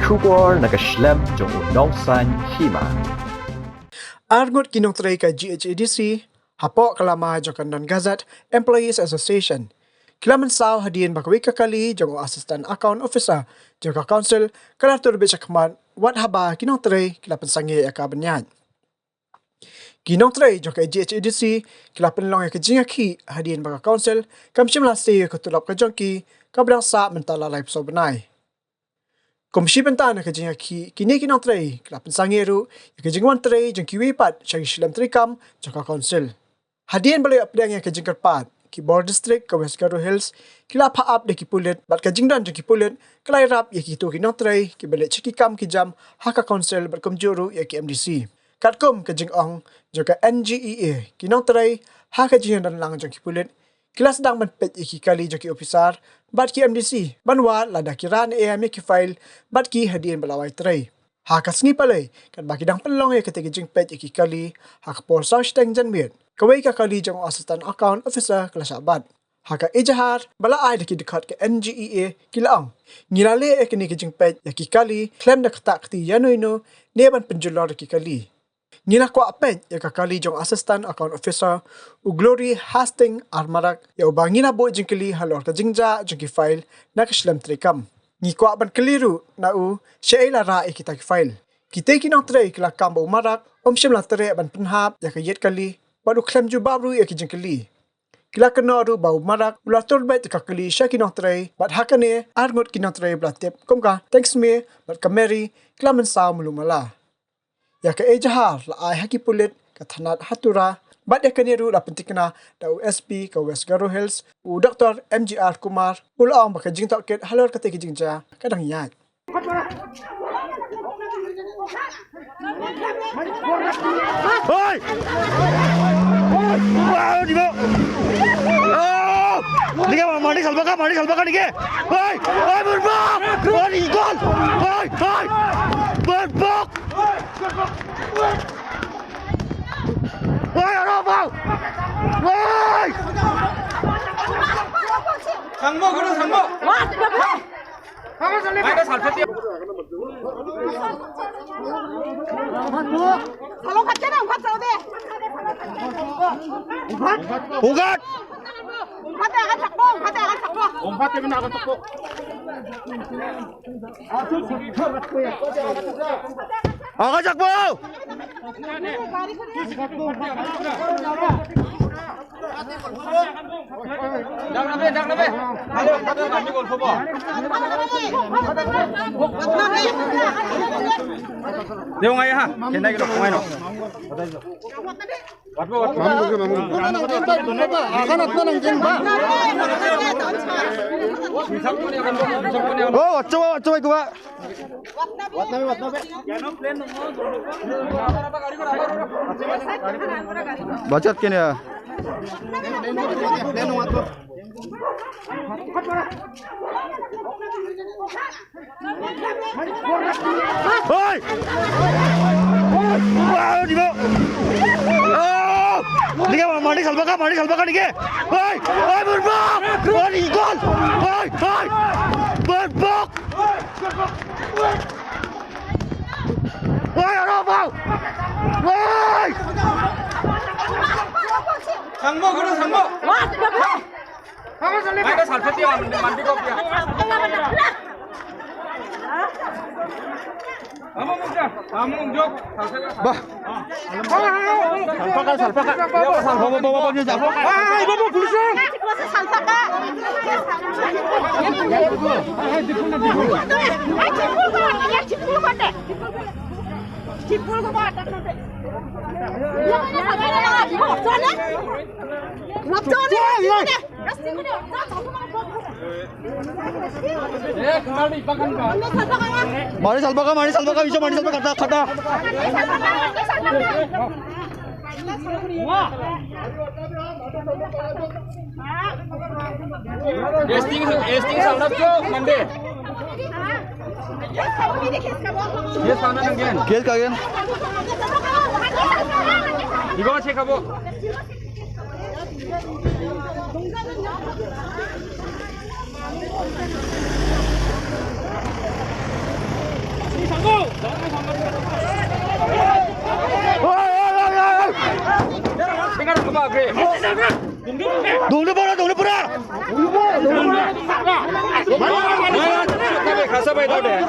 Kubor nagaslem jong Nongtrei Hima. Arngot Nongtrei ka GHADC, hapok kalama jong non-Ghadc Employees Association. Kilaman sao hadiin bakwi kakali jong Assistant Account Officer jong ka Council kalatur bechakman wat haba Nongtrei kilapan sangi akabanyan. Nongtrei jong ka GHADC kilapan long ka Ïakhih hadiin baka Council kamsim lasti ka tulap ka jongki kabdang sa mentala live so benai. Komisi bentana ka Ïakhih kini Nongtrei kilapan sangi ru ka Nongtrei jong kiwipat syang Islam trikam jong ka Council. Hadiin balay apdang ka jengkarpat ki Bor District ka West Garo Hills kila paap de ki pulit bat ka jingdan ki pulit kalay rap ya ki tu Nongtrei ki balik cikikam ki jam haka Council bat komjuru ya ki MDC. Katkom ka jingong juga NGEA Nongtrei haka jingdan lang jong ki pulit kila sedang menpet ki kali jong ki officer bat ki MDC banwa lada kiran AM ki file bat ki hadiin balawai trei. Haka sengi palay kan baki dang pelong ya ketika jing pet ki kali haka por sau steng janmiet. Kawai ka kali jong Assistant Account Officer kelas abad. Haka ejahar bala ai deki dekat ke NGEA kilaang. Ngilale kini ke jing pet ya ki kali klem na katak ti yanoino neban penjulor ki kali. Ngila ko apet ya ka kali jong Assistant Account Officer u Glory Hastings Armarak ya ubang ngila bo jing kali halor ka jingja jong ki file na kaslam trikam. Ngi ko aban keliru na u syaila ra kita ki file. Kita Nongtrei kila kamba umarak syam la tere ban penhap ya ka yet kali baru klem ju babru ya ki jing kali. Kila kena ru bau marak ulah turbet ka kali sya Nongtrei bat hakane arngot Nongtrei blatip komka thanks me bat kameri kila mensau mulumala. Ya ka ejahar la ai haki pulit ka thanat hatura bat ya kaniru la pentikna da USP ka West Garo Hills u Dr. MGR Kumar ulang baka jing toket halor ka te ki jingja kadang yat. Oi! Wow, di bawah. Oh! Dige mandi salbaka dige. Oi! Oi, berbak! Oi, gol! Oi! Berbak! Oi, Naphang! Oi! 상모 그래 상모. 와, 상모 살리. 아이가 살폈대. 살로 갔잖아, 갔어 어디? Ugat! 갔다 가 잡고, 갔다 가 잡고. 옴파 때문에 나가 떴고. Aga jakbo! 장나베. 아니, 바다 가지고 올 봐. 내용아야 하. 옛날에 그 공아이노. Oh, coba itu, Pak. Bacot kini ya. Hoi! Wow, di bawah. Oh! Dige mandi salbaka dige. Hoi! Hoi, berbak! Hoi, gol! Hoi! Berbak! Hoi, Naphang! Hoi! 상모 그래 상모. 와, 상모 살리. 아이가 살폈대 만디고 없야. 아무 먹자. 아무 먹자. Bah. Salpaka. Bawa dia jatuh. 아, 이거 뭐 불쌍. 그것은 산사가. 집 풀고 간대. 집 풀고 가. 이거 없잖아? 예, 그날도 입학한 거. Mari salbaka bisa mari salbaka kata. 에스팅 살랍죠, 만데. 예, 사나는 게. Kias kalian. 이거 체크하고. 동네 보라 동네 보라 Kasabay daw de.